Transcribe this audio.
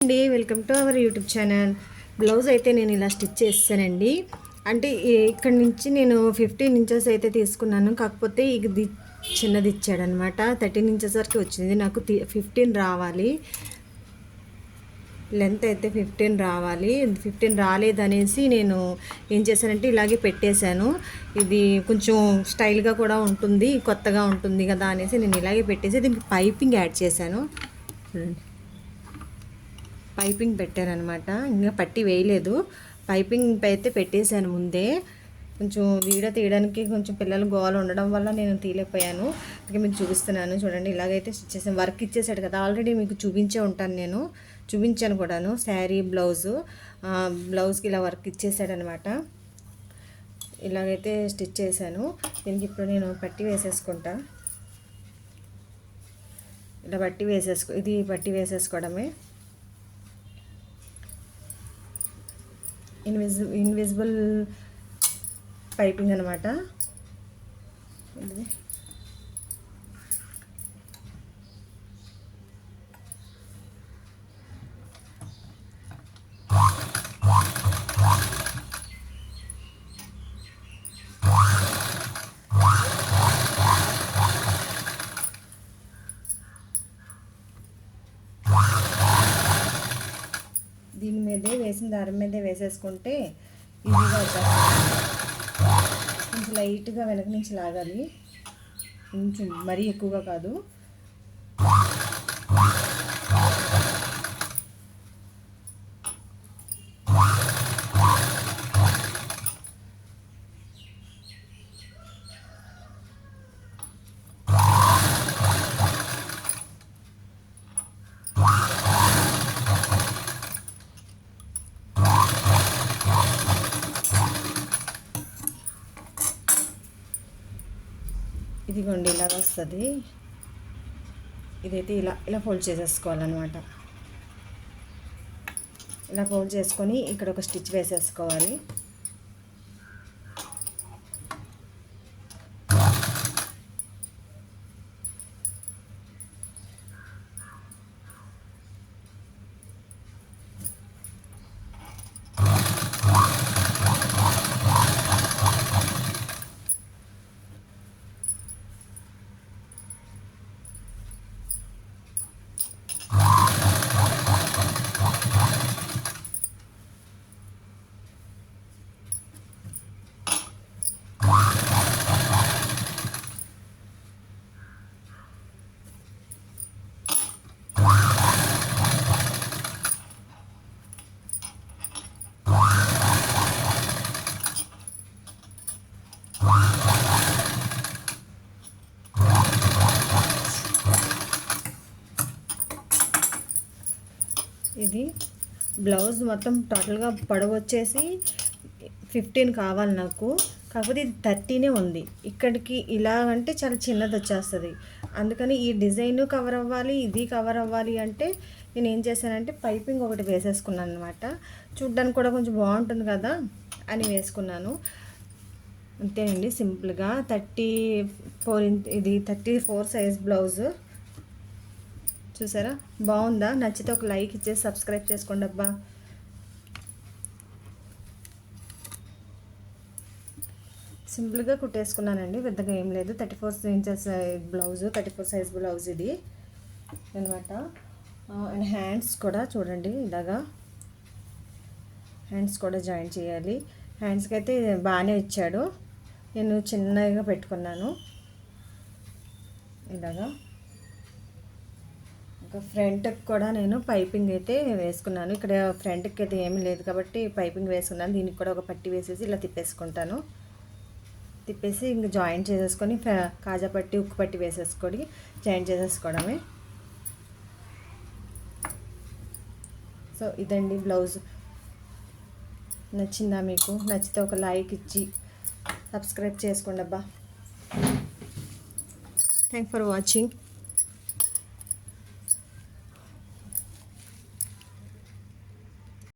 అండి, welcome to our YouTube channel. Blouse అయితే నేను ఇలా స్టిచ్ చేస్తానండి. అంటే ఇక్కడ నుంచి నేను 15 ఇంచెస్ అయితే తీసుకున్నాను. కాకపోతే ఇది చిన్నది ఇచ్చాడనమాట. 13 ఇంచెస్ వరకు వచ్చింది. నాకు 15 రావాలి, లెంత్ అయితే 15 రావాలి. 15 రాలేదనేసి నేను ఏం చేశానంటే ఇలాగే పెట్టేశాను. ఇది కొంచెం స్టైల్గా కూడా ఉంటుంది, కొత్తగా ఉంటుంది కదా అనేసి నేను ఇలాగే పెట్టేసి దీనికి పైపింగ్ యాడ్ చేశాను. పైపింగ్ పెట్టానమాట. ఇంకా పట్టి వేయలేదు, పైపింగ్ అయితే పెట్టేశాను ముందే. కొంచెం వీడియో తీయడానికి కొంచెం పిల్లలు గోల ఉండడం వల్ల నేను తీయలేకపోయాను. అందుకే మీకు చూపిస్తున్నాను చూడండి. ఇలాగైతే స్టిచ్ చేసాను. వర్క్ ఇచ్చేసాడు కదా, ఆల్రెడీ మీకు చూపించే ఉంటాను, నేను చూపించాను కూడాను. శారీ బ్లౌజ్కి ఇలా వర్క్ ఇచ్చేసాడనమాట. ఇలాగైతే స్టిచ్ చేశాను. దీనికి ఇప్పుడు నేను పట్టి వేసేసుకుంటా. ఇలా ఇది పట్టి వేసేసుకోవడమే. ఇన్విజిబుల్ పైపింగ్ అనమాట. దీని మీదే వేసిన దారం మీదే వేసేసుకుంటే ఈజీగా వచ్చేస్తుంది. కొంచెం లైట్గా వెనక నుంచి లాగాలి, కొంచెం మరీ ఎక్కువగా కాదు. ఇదిగోండి ఇలాగ వస్తుంది. ఇదైతే ఇలా ఫోల్డ్ చేసేసుకోవాలన్నమాట. ఇలా ఫోల్డ్ చేసుకొని ఇక్కడ ఒక స్టిచ్ వేసేసుకోవాలి. ఇది బ్లౌజ్ మొత్తం టోటల్గా పొడవు వచ్చేసి 15 కావాలి నాకు. కాకపోతే ఇది 30 ఉంది. ఇక్కడికి ఇలా అంటే చాలా చిన్నది వచ్చేస్తుంది. అందుకని ఈ డిజైన్ కవర్ అవ్వాలి, ఇది కవర్ అవ్వాలి అంటే నేను ఏం చేశానంటే పైపింగ్ ఒకటి వేసేసుకున్నాను అనమాట. చూడ్డానికి కూడా కొంచెం బాగుంటుంది కదా అని వేసుకున్నాను. అంతేనండి, సింపుల్గా 34 సైజ్ బ్లౌజ్. చూసారా, బాగుందా? నచ్చితే ఒక లైక్ ఇచ్చేసి సబ్స్క్రైబ్ చేసుకోండి అబ్బా. సింపుల్గా కుట్టేసుకున్నానండి, పెద్దగా ఏం లేదు. 34 ఇంచెస్ బ్లౌజ్, 34 సైజ్ బ్లౌజ్ ఇది అనమాట. అండ్ హ్యాండ్స్ కూడా చూడండి, ఇలాగా హ్యాండ్స్ కూడా జాయిన్ చేయాలి. హ్యాండ్స్కి అయితే బాగానే ఇచ్చాడు, నేను చిన్నగా పెట్టుకున్నాను ఇలాగా. ఇంకా ఫ్రంట్కి కూడా నేను పైపింగ్ అయితే వేసుకున్నాను. ఇక్కడ ఫ్రంట్కి అయితే ఏమీ లేదు కాబట్టి పైపింగ్ వేసుకున్నాను. దీనికి కూడా ఒక పట్టి వేసేసి ఇలా తిప్పేసుకుంటాను. తిప్పేసి ఇంక జాయింట్ చేసేసుకొని కాజా పట్టి, ఉక్కు పట్టి వేసేసుకొని జాయింట్ చేసేసుకోవడమే. సో ఇదండి బ్లౌజ్. నచ్చిందా మీకు? నచ్చితే ఒక లైక్ ఇచ్చి సబ్స్క్రైబ్ చేసుకోండి అబ్బా. Thank for watching.